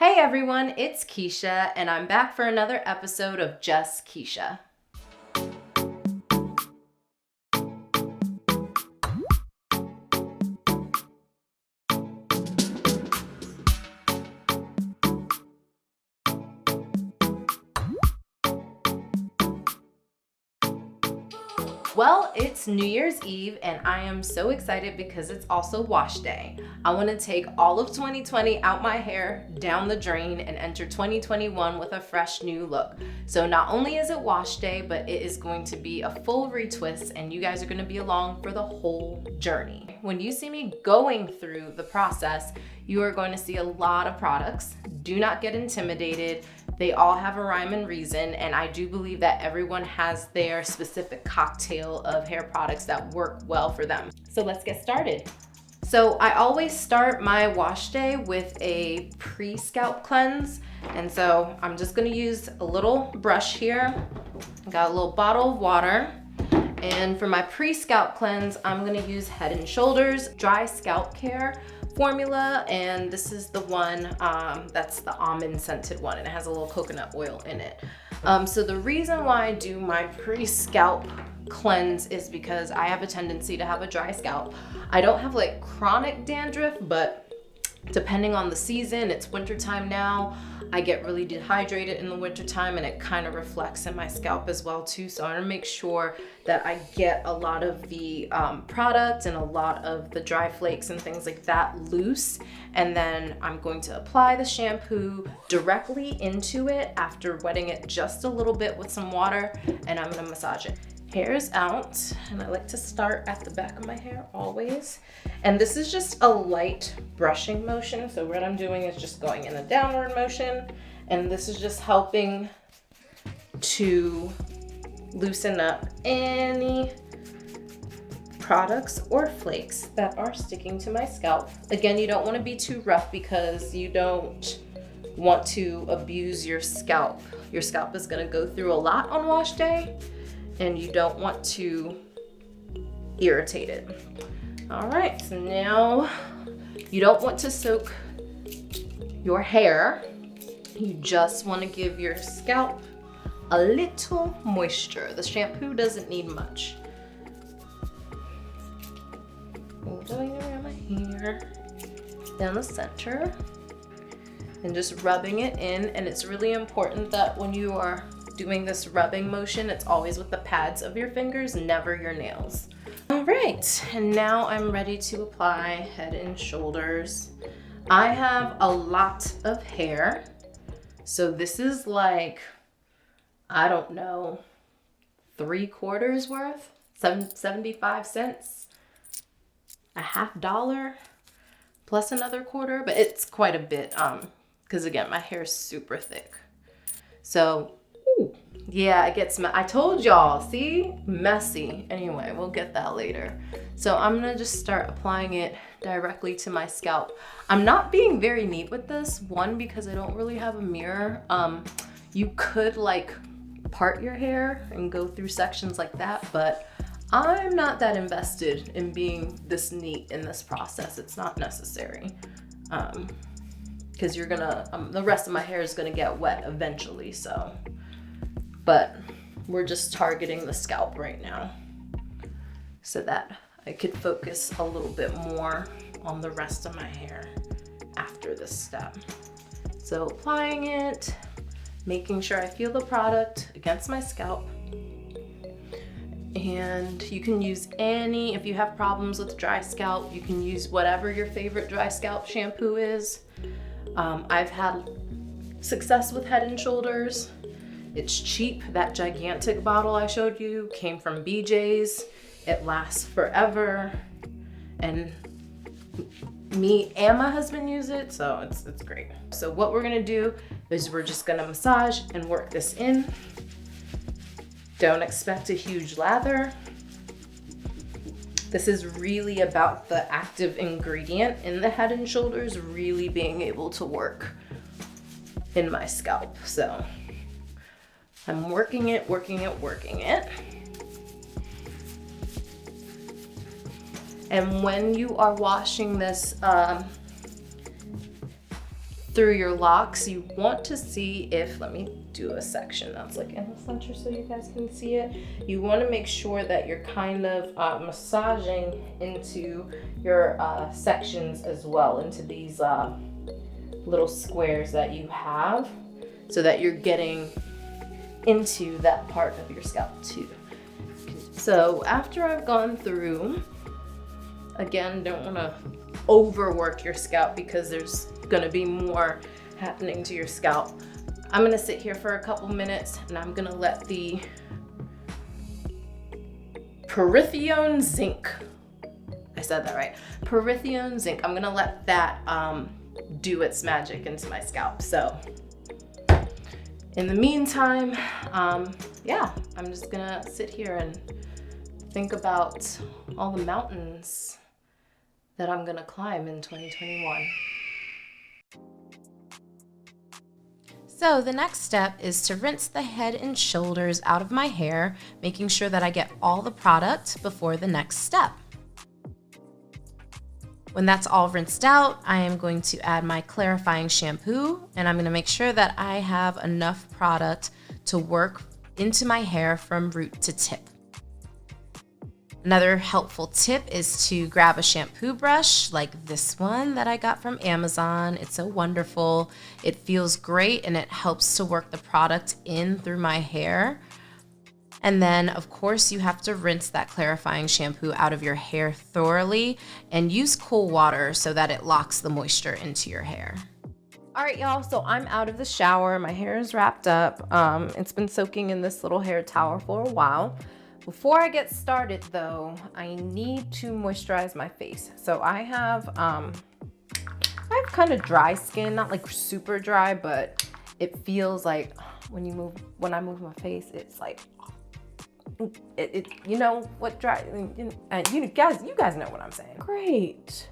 Hey everyone, it's Keisha, and I'm back for another episode of Just Keisha. Well, it's New Year's Eve and I am so excited because it's also wash day. I want to take all of 2020 out my hair, down the drain, and enter 2021 with a fresh new look. So not only is it wash day, but it is going to be a full retwist and you guys are going to be along for the whole journey. When you see me going through the process, you are going to see a lot of products. Do not get intimidated. They all have a rhyme and reason, and I do believe that everyone has their specific cocktail of hair products that work well for them. So let's get started. So I always start my wash day with a pre-scalp cleanse, and so I'm just gonna use a little brush here. I got a little bottle of water, and for my pre-scalp cleanse, I'm gonna use Head and Shoulders Dry Scalp Care formula, and this is the one that's the almond scented one, and it has a little coconut oil in it. So the reason why I do my pre-scalp cleanse is because I have a tendency to have a dry scalp. I don't have like chronic dandruff, but depending on the season, it's wintertime now, I get really dehydrated in the wintertime and it kind of reflects in my scalp as well too. So I want to make sure that I get a lot of the product and a lot of the dry flakes and things like that loose. And then I'm going to apply the shampoo directly into it after wetting it just a little bit with some water, and I'm going to massage it. Hair is out, and I like to start at the back of my hair always. And this is just a light brushing motion. So what I'm doing is just going in a downward motion, and this is just helping to loosen up any products or flakes that are sticking to my scalp. Again, you don't want to be too rough because you don't want to abuse your scalp. Your scalp is going to go through a lot on wash day, and you don't want to irritate it. All right, so now you don't want to soak your hair. You just want to give your scalp a little moisture. The shampoo doesn't need much. Going around my hair, down the center, and just rubbing it in. And it's really important that when you are doing this rubbing motion, it's always with the pads of your fingers, never your nails. All right, and now I'm ready to apply Head and Shoulders. I have a lot of hair, so this is like, I don't know, 3/4 worth, 75 cents, a $50 plus another quarter, but it's quite a bit, because again, my hair is super thick. So yeah, it gets, I told y'all, see, messy. Anyway, we'll get that later. So I'm gonna just start applying it directly to my scalp. I'm not being very neat with this, one, because I don't really have a mirror. You could like part your hair and go through sections like that, but I'm not that invested in being this neat in this process. It's not necessary. Because you're gonna, the rest of my hair is gonna get wet eventually, so. But we're just targeting the scalp right now so that I could focus a little bit more on the rest of my hair after this step. So applying it, making sure I feel the product against my scalp. And you can use any, if you have problems with dry scalp, you can use whatever your favorite dry scalp shampoo is. I've had success with Head and Shoulders. It's cheap. That gigantic bottle I showed you came from BJ's. It lasts forever. And me and my husband use it, so it's great. So what we're gonna do is we're just gonna massage and work this in. Don't expect a huge lather. This is really about the active ingredient in the Head and Shoulders really being able to work in my scalp. So I'm working it. And when you are washing this through your locks, you want to see if, let me do a section that's like in the center so you guys can see it. You want to make sure that you're kind of massaging into your sections as well, into these little squares that you have, so that you're getting into that part of your scalp too. So after I've gone through, again, don't want to overwork your scalp because there's going to be more happening to your scalp. I'm going to sit here for a couple minutes and I'm going to let the Perithione zinc, I said that right, Perithione zinc, I'm going to let that do its magic into my scalp. So in the meantime, yeah, I'm just going to sit here and think about all the mountains that I'm gonna climb in 2021. So the next step is to rinse the head and shoulders out of my hair, making sure that I get all the product before the next step. When that's all rinsed out, I am going to add my clarifying shampoo, and I'm gonna make sure that I have enough product to work into my hair from root to tip. Another helpful tip is to grab a shampoo brush like this one that I got from Amazon. It's so wonderful. It feels great and it helps to work the product in through my hair. And then, of course, you have to rinse that clarifying shampoo out of your hair thoroughly and use cool water so that it locks the moisture into your hair. All right, y'all, so I'm out of the shower. My hair is wrapped up. It's been soaking in this little hair towel for a while. Before I get started though, I need to moisturize my face. So I have kind of dry skin, not like super dry, but it feels like when I move my face, it's like, you know what dry, you guys know what I'm saying. Great.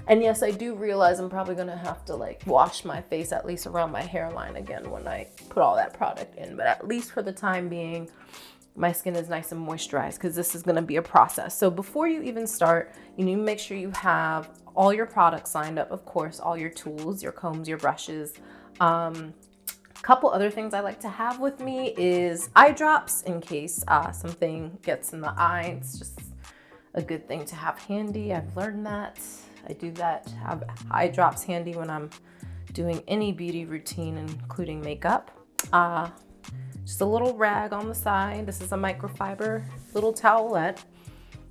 And yes, I do realize I'm probably gonna have to like wash my face at least around my hairline again when I put all that product in, but at least for the time being, my skin is nice and moisturized because this is going to be a process. So before you even start, you need to make sure you have all your products lined up, of course, all your tools, your combs, your brushes. Couple other things I like to have with me is eye drops in case something gets in the eye. It's just a good thing to have handy. I've learned that. I do that, have eye drops handy when I'm doing any beauty routine, including makeup. Just a little rag on the side. This is a microfiber little towelette.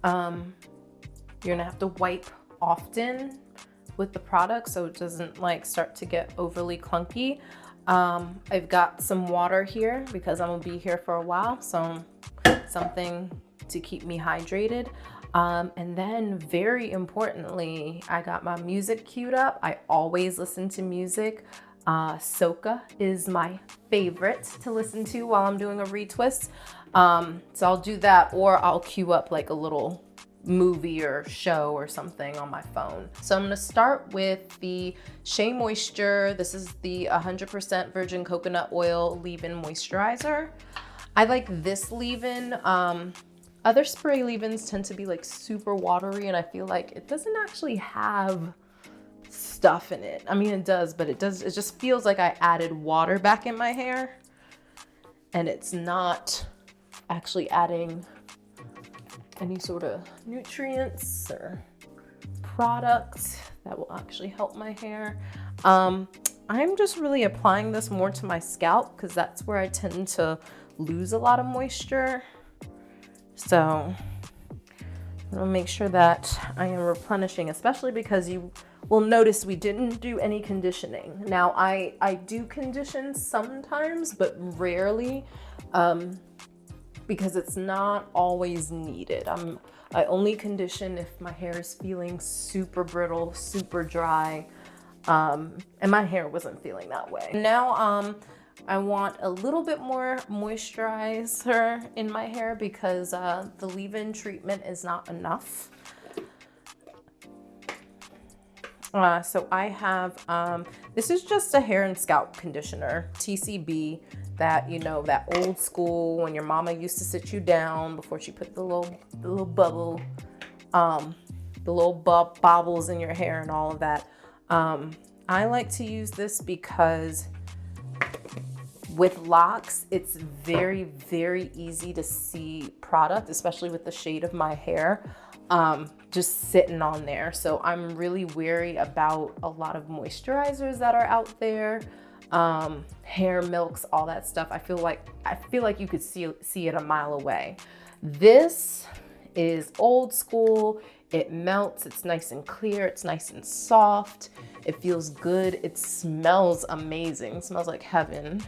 You're gonna have to wipe often with the product so it doesn't like start to get overly clunky. I've got some water here because I'm gonna be here for a while, so something to keep me hydrated. And then very importantly, I got my music queued up. I always listen to music. Soca is my favorite to listen to while I'm doing a retwist. So I'll do that, or I'll queue up like a little movie or show or something on my phone. So I'm gonna start with the Shea Moisture. This is the 100% virgin coconut oil leave-in moisturizer. I like this leave-in. Other spray leave-ins tend to be like super watery, and I feel like it doesn't actually have stuff in it. I mean, it does, but it just feels like I added water back in my hair, and it's not actually adding any sort of nutrients or products that will actually help my hair. I'm just really applying this more to my scalp because that's where I tend to lose a lot of moisture. So I'm gonna make sure that I am replenishing, especially because you will notice we didn't do any conditioning. Now I do condition sometimes, but rarely, because it's not always needed. I only condition if my hair is feeling super brittle, super dry, and my hair wasn't feeling that way. Now I want a little bit more moisturizer in my hair because the leave-in treatment is not enough. So I have, this is just a hair and scalp conditioner, TCB, that, you know, that old school when your mama used to sit you down before she put the little bubble, the little bobbles in your hair and all of that. I like to use this because with locks, it's very, very easy to see product, especially with the shade of my hair, just sitting on there. So I'm really wary about a lot of moisturizers that are out there, hair milks, all that stuff. I feel like you could see it a mile away. This is old school. It melts, it's nice and clear, it's nice and soft. It feels good, it smells amazing, it smells like heaven.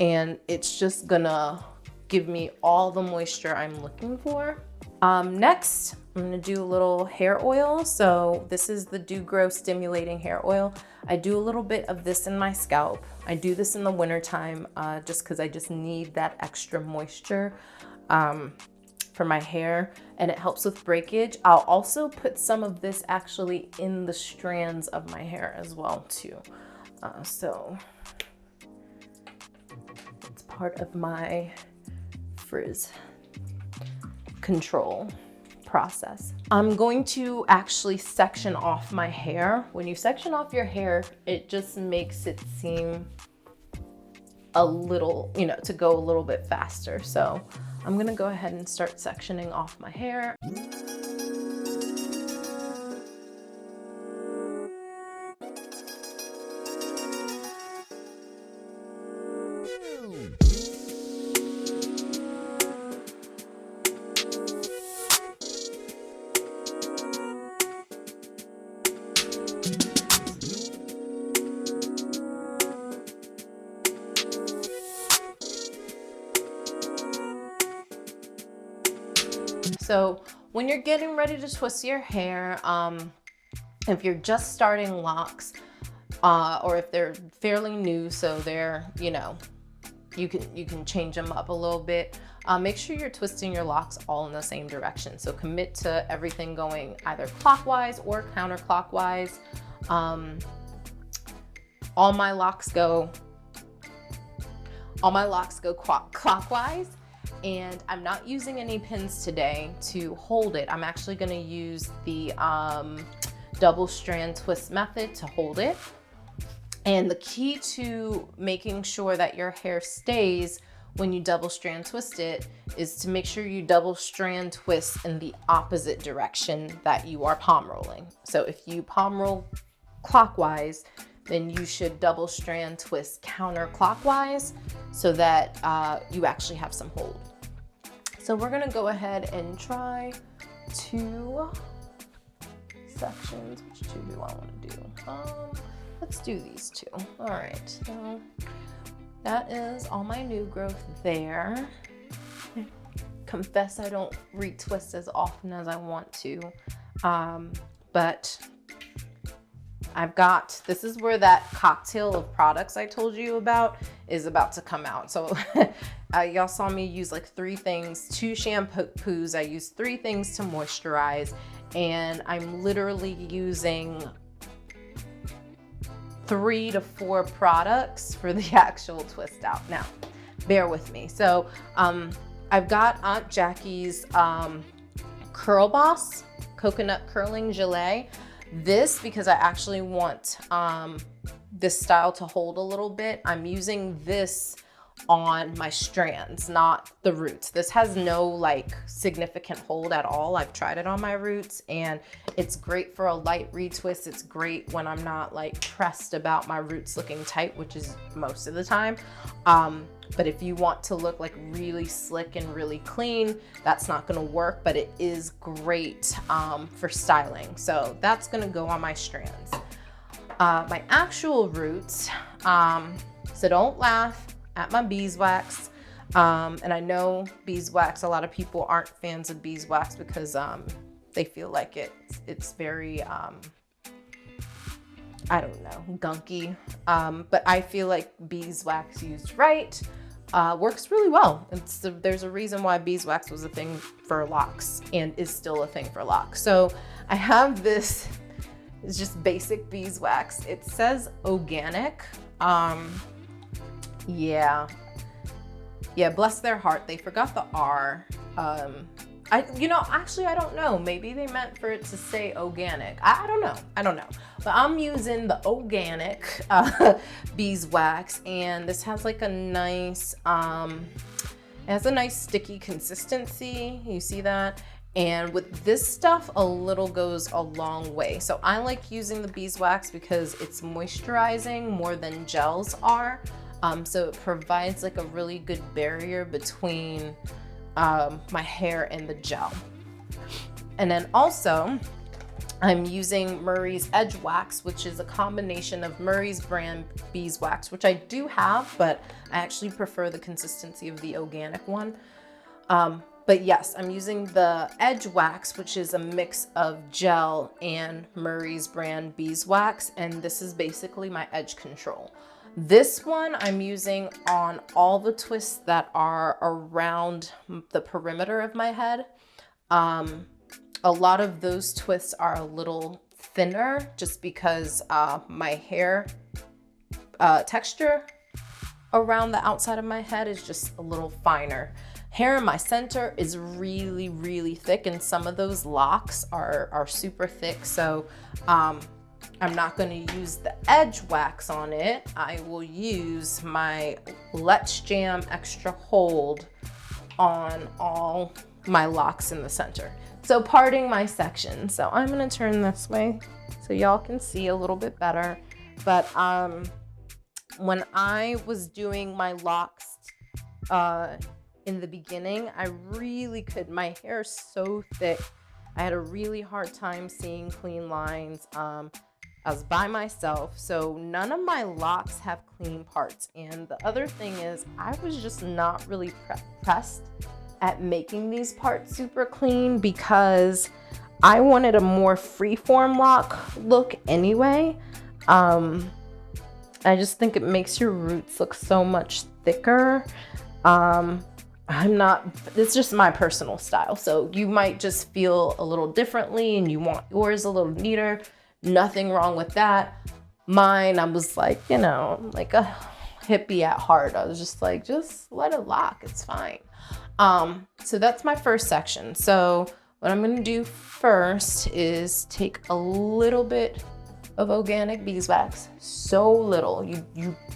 And it's just gonna give me all the moisture I'm looking for. Next, I'm gonna do a little hair oil. So this is the Do Grow Stimulating Hair Oil. I do a little bit of this in my scalp. I do this in the wintertime just because I just need that extra moisture for my hair, and it helps with breakage. I'll also put some of this actually in the strands of my hair as well too. So it's part of my frizz control process. I'm going to actually section off my hair. When you section off your hair, it just makes it seem a little, to go a little bit faster. So I'm gonna go ahead and start sectioning off my hair. So when you're getting ready to twist your hair, if you're just starting locks, or if they're fairly new, so they're, you can change them up a little bit. Make sure you're twisting your locks all in the same direction. So commit to everything going either clockwise or counterclockwise. All my locks go clockwise. And I'm not using any pins today to hold it. I'm actually going to use the double strand twist method to hold it. And the key to making sure that your hair stays when you double strand twist it is to make sure you double strand twist in the opposite direction that you are palm rolling. So if you palm roll clockwise, then you should double strand twist counterclockwise so that you actually have some hold. So we're gonna go ahead and try 2 sections. Which 2 do I wanna do? Let's do these 2. All right, so that is all my new growth there. Confess I don't retwist as often as I want to, but this is where that cocktail of products I told you about is about to come out. So y'all saw me use like 3 things, 2 shampoos. I used 3 things to moisturize, and I'm literally using 3 to 4 products for the actual twist out. Now, bear with me. So I've got Aunt Jackie's Curl Boss Coconut Curling Gelée. This, because I actually want this style to hold a little bit, I'm using this on my strands, not the roots. This has no like significant hold at all. I've tried it on my roots and it's great for a light retwist. It's great when I'm not like pressed about my roots looking tight, which is most of the time. But if you want to look like really slick and really clean, that's not gonna work, but it is great for styling. So that's gonna go on my strands. My actual roots, so don't laugh at my beeswax. And I know beeswax, a lot of people aren't fans of beeswax because they feel like it's very, I don't know, gunky. But I feel like beeswax used right works really well. There's a reason why beeswax was a thing for locks and is still a thing for locks. So I have this, it's just basic beeswax. It says organic. Yeah, bless their heart, they forgot the R. Actually, I don't know. Maybe they meant for it to say organic. I don't know. I don't know. But I'm using the organic beeswax, and this has like a nice, it has a nice sticky consistency. You see that? And with this stuff, a little goes a long way. So I like using the beeswax because it's moisturizing more than gels are. So it provides like a really good barrier between my hair and the gel. And then also I'm using Murray's Edge Wax, which is a combination of Murray's brand beeswax, which I do have, but I actually prefer the consistency of the organic one. But yes, I'm using the Edge Wax, which is a mix of gel and Murray's brand beeswax, and this is basically my edge control. This one I'm using on all the twists that are around the perimeter of my head. A lot of those twists are a little thinner just because my hair texture around the outside of my head is just a little finer. Hair in my center is really, really thick, and some of those locks are super thick. So I'm not going to use the Edge Wax on it. I will use my Let's Jam Extra Hold on all my locks in the center. So parting my section. So I'm going to turn this way so y'all can see a little bit better. But when I was doing my locks in the beginning, I really could, my hair is so thick. I had a really hard time seeing clean lines. I was by myself, so none of my locks have clean parts. And the other thing is, I was just not really pressed at making these parts super clean because I wanted a more freeform lock look anyway. I just think it makes your roots look so much thicker. It's just my personal style. So you might just feel a little differently and you want yours a little neater. Nothing wrong with that. Mine, I was like, like a hippie at heart. I was just like, just let it lock. It's fine. So that's my first section. So what I'm going to do first is take a little bit of organic beeswax. So little.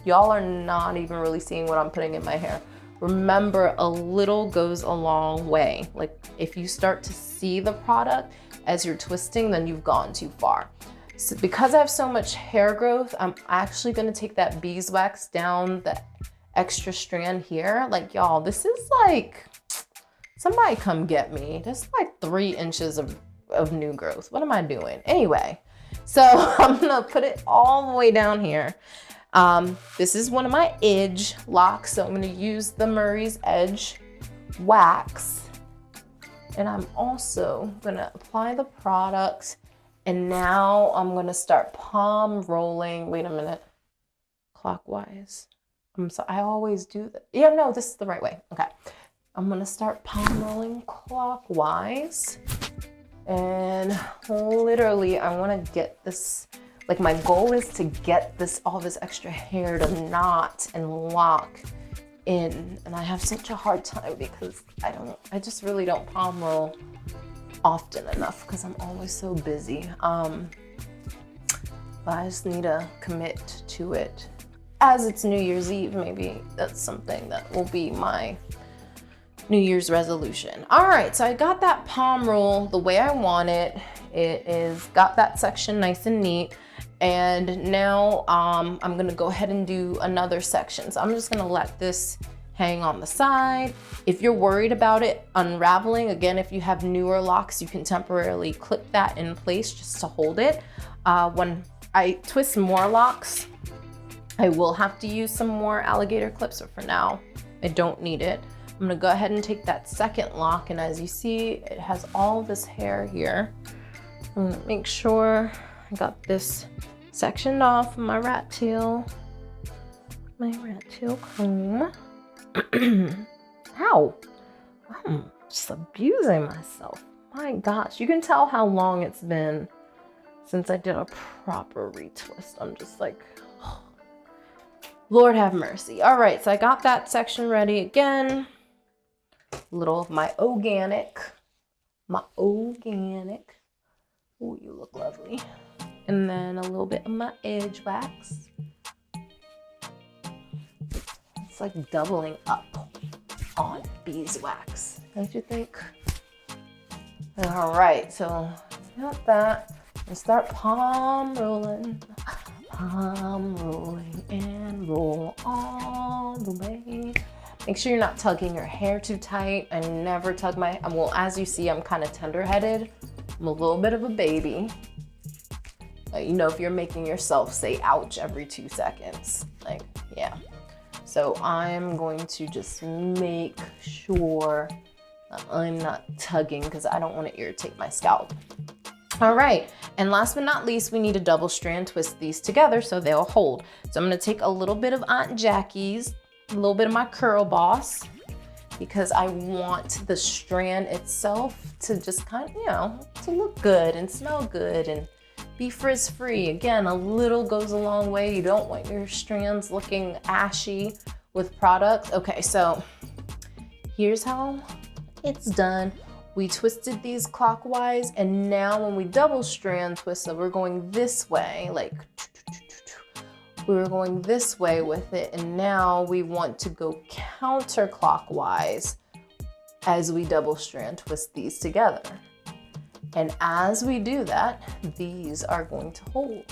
Y'all are not even really seeing what I'm putting in my hair. Remember, a little goes a long way. Like if you start to see the product as you're twisting, then you've gone too far. So because I have so much hair growth, I'm actually going to take that beeswax down the extra strand here. Like y'all, this is like, somebody come get me. That's like 3 inches of new growth. What am I doing? Anyway, so I'm going to put it all the way down here. This is one of my edge locks. So I'm going to use the Murray's Edge Wax. And I'm also going to apply the product. And now I'm going to start palm rolling. Wait a minute. Clockwise. I always do that. Yeah, no, this is the right way. Okay. I'm going to start palm rolling clockwise. And literally, I want to get this, like my goal is to get all this extra hair to knot and lock in. And I have such a hard time because I just really don't palm roll often enough because I'm always so busy. But I just need to commit to it. As it's New Year's Eve, maybe that's something that will be my New Year's resolution. All right, so I got that palm roll the way I want it. It is got that section nice and neat. And now I'm gonna go ahead and do another section. So I'm just gonna let this hang on the side. If you're worried about it unraveling, again, if you have newer locks, you can temporarily clip that in place just to hold it. When I twist more locks, I will have to use some more alligator clips, but for now, I don't need it. I'm gonna go ahead and take that second lock, and as you see, it has all this hair here. I'm gonna make sure I got this sectioned off of my rat tail comb. Ow, I'm just abusing myself. My gosh, you can tell how long it's been since I did a proper retwist. I'm just like, oh, Lord have mercy. All right, so I got that section ready again. A little of my organic my organic. Oh, you look lovely. And then a little bit of my edge wax. It's like doubling up on beeswax, don't you think? All right, so got that. And start palm rolling and roll all the way. Make sure you're not tugging your hair too tight. I never tug my, well, as you see, I'm kind of tender-headed. I'm a little bit of a baby. You know, if you're making yourself say ouch every 2 seconds, like, yeah. So I'm going to just make sure I'm not tugging because I don't want to irritate my scalp. All right, and last but not least, we need a double strand twist these together so they'll hold. So I'm gonna take a little bit of Aunt Jackie's, a little bit of my Curl Boss, because I want the strand itself to just kind of, you know, to look good and smell good and be frizz-free. Again, a little goes a long way. You don't want your strands looking ashy with product. Okay, so here's how it's done. We twisted these clockwise, and now when we double strand twist it, we're going this way, like we were going this way with it, and now we want to go counterclockwise as we double strand twist these together. And as we do that, these are going to hold.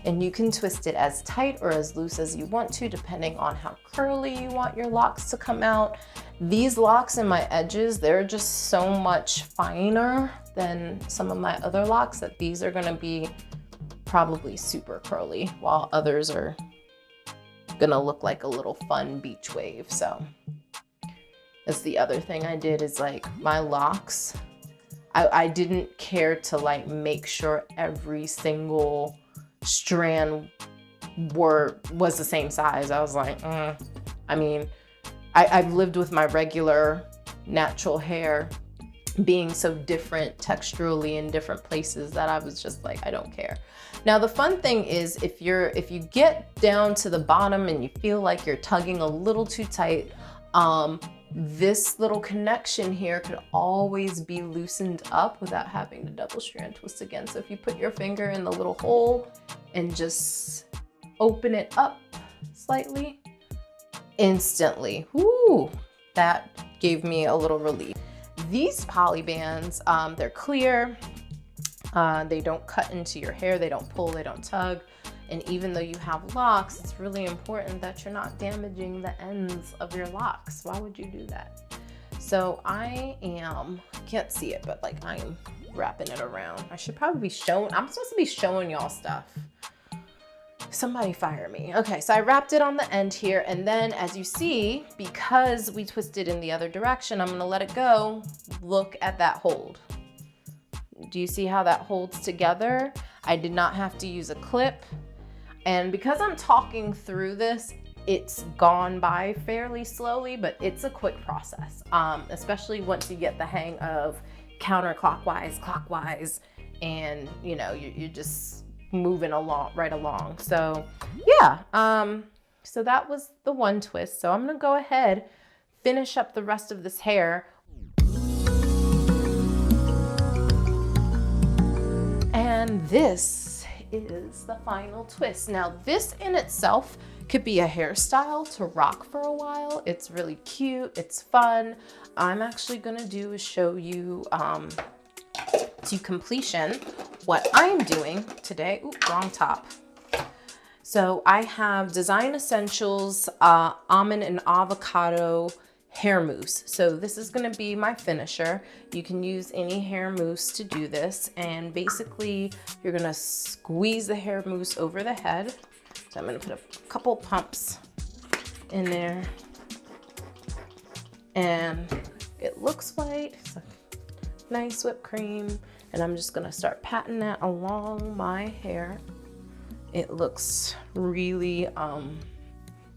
And you can twist it as tight or as loose as you want to, depending on how curly you want your locks to come out. These locks in my edges, they're just so much finer than some of my other locks that these are gonna be probably super curly, while others are gonna look like a little fun beach wave. So that's the other thing I did, is like my locks, I didn't care to like make sure every single strand was the same size. I was like, I mean, I've lived with my regular natural hair being so different texturally in different places that I was just like, I don't care. Now the fun thing is, if you get down to the bottom and you feel like you're tugging a little too tight, this little connection here could always be loosened up without having to double strand twist again. So if you put your finger in the little hole and just open it up slightly, instantly, whoo, that gave me a little relief. These poly bands, they're clear, they don't cut into your hair, they don't pull, they don't tug. And even though you have locks, it's really important that you're not damaging the ends of your locks. Why would you do that? So I can't see it, but like I am wrapping it around. I should probably be showing, I'm supposed to be showing y'all stuff. Somebody fire me. Okay, so I wrapped it on the end here, and then as you see, because we twisted in the other direction, I'm gonna let it go. Look at that hold. Do you see how that holds together? I did not have to use a clip. And because I'm talking through this, it's gone by fairly slowly, but it's a quick process, especially once you get the hang of counterclockwise, clockwise, and you know, you're just moving along, right along. So yeah, so that was the one twist. So I'm gonna go ahead, finish up the rest of this hair. And this is the final twist. Now this in itself could be a hairstyle to rock for a while. It's really cute, it's fun. I'm actually gonna do is show you to completion what I'm doing today. Ooh, wrong top. So I have Design Essentials almond and avocado hair mousse. So this is going to be my finisher. You can use any hair mousse to do this, and basically you're going to squeeze the hair mousse over the head. So I'm going to put a couple pumps in there, and it looks white. It's a nice whipped cream, and I'm just going to start patting that along my hair. It looks really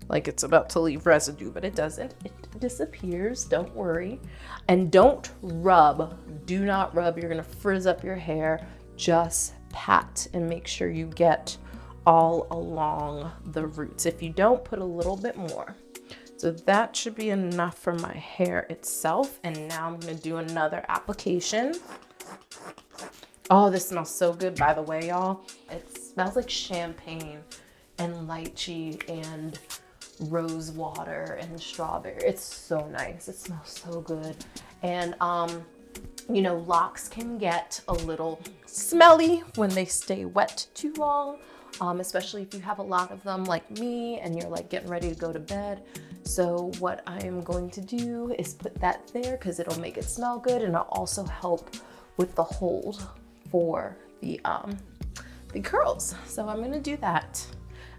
like it's about to leave residue, but it doesn't. It disappears, don't worry. And don't rub, do not rub. You're gonna frizz up your hair. Just pat and make sure you get all along the roots. If you don't, put a little bit more. So that should be enough for my hair itself. And now I'm gonna do another application. Oh, this smells so good, by the way, y'all. It smells like champagne and lychee and rose water and strawberry. It's so nice. It smells so good. And you know, locks can get a little smelly when they stay wet too long, especially if you have a lot of them like me and you're like getting ready to go to bed. So what I am going to do is put that there because it'll make it smell good, and it'll also help with the hold for the curls. So I'm gonna do that.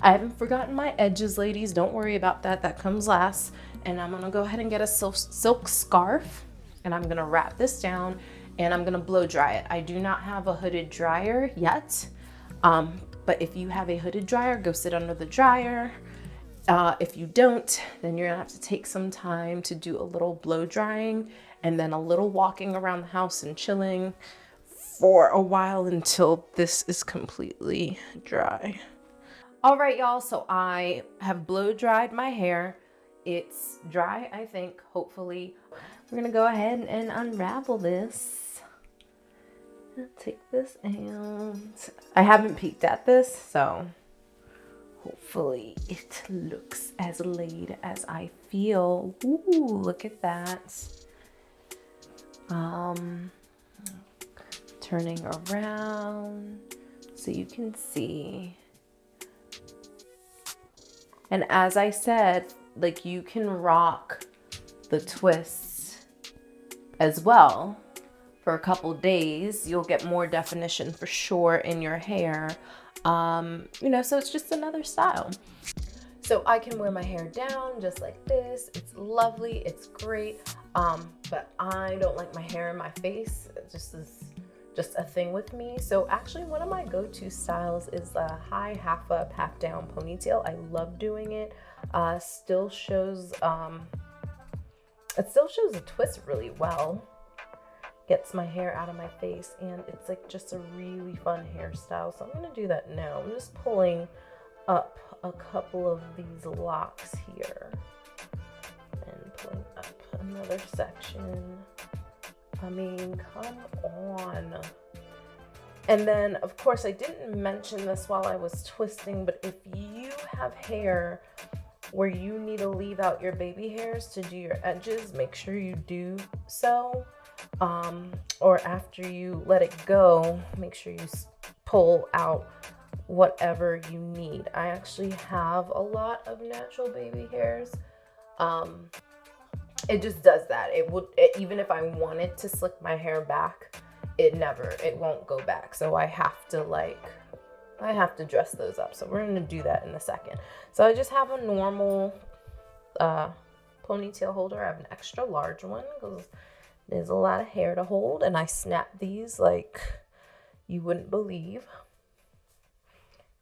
I haven't forgotten my edges, ladies. Don't worry about that. That comes last. And I'm gonna go ahead and get a silk scarf, and I'm gonna wrap this down, and I'm gonna blow dry it. I do not have a hooded dryer yet, but if you have a hooded dryer, go sit under the dryer. If you don't, then you're gonna have to take some time to do a little blow drying and then a little walking around the house and chilling for a while until this is completely dry. All right, y'all, so I have blow dried my hair. It's dry, I think, hopefully. We're gonna go ahead and unravel this. I'll take this out. I haven't peeked at this, so hopefully it looks as laid as I feel. Ooh, look at that. Turning around so you can see. And as I said, like, you can rock the twists as well for a couple days. You'll get more definition for sure in your hair. You know, so it's just another style. So I can wear my hair down just like this. It's lovely, it's great. But I don't like my hair in my face. It just a thing with me. So actually one of my go-to styles is the high half up, half down ponytail. I love doing it. It still shows a twist really well. Gets my hair out of my face, and it's like just a really fun hairstyle. So I'm gonna do that now. I'm just pulling up a couple of these locks here and pulling up another section. I mean, come on. And then, of course, I didn't mention this while I was twisting, but if you have hair where you need to leave out your baby hairs to do your edges, make sure you do so. Or after you let it go, make sure you pull out whatever you need. I actually have a lot of natural baby hairs. It just does that. Even if I wanted to slick my hair back, it won't go back. So I have to dress those up. So we're going to do that in a second. So I just have a normal ponytail holder. I have an extra large one because there's a lot of hair to hold, and I snap these like you wouldn't believe.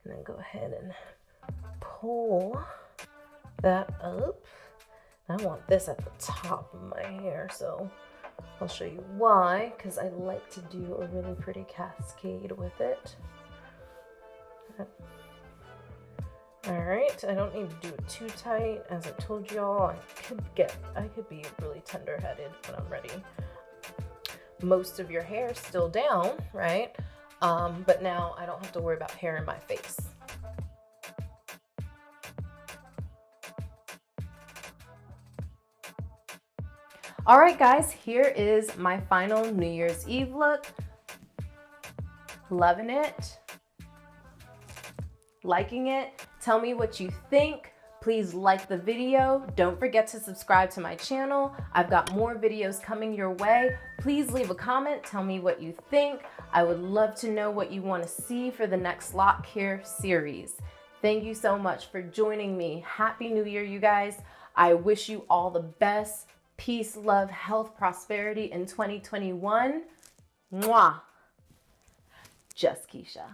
And then go ahead and pull that up. I want this at the top of my hair, so I'll show you why, because I like to do a really pretty cascade with it. All right, I don't need to do it too tight. As I told y'all, I could be really tender-headed when I'm ready. Most of your hair is still down, right? But now I don't have to worry about hair in my face. All right, guys, here is my final New Year's Eve look. Loving it. Liking it. Tell me what you think. Please like the video. Don't forget to subscribe to my channel. I've got more videos coming your way. Please leave a comment. Tell me what you think. I would love to know what you want to see for the next Lock Care series. Thank you so much for joining me. Happy New Year, you guys. I wish you all the best. Peace, love, health, prosperity in 2021. Mwah. Just Keisha.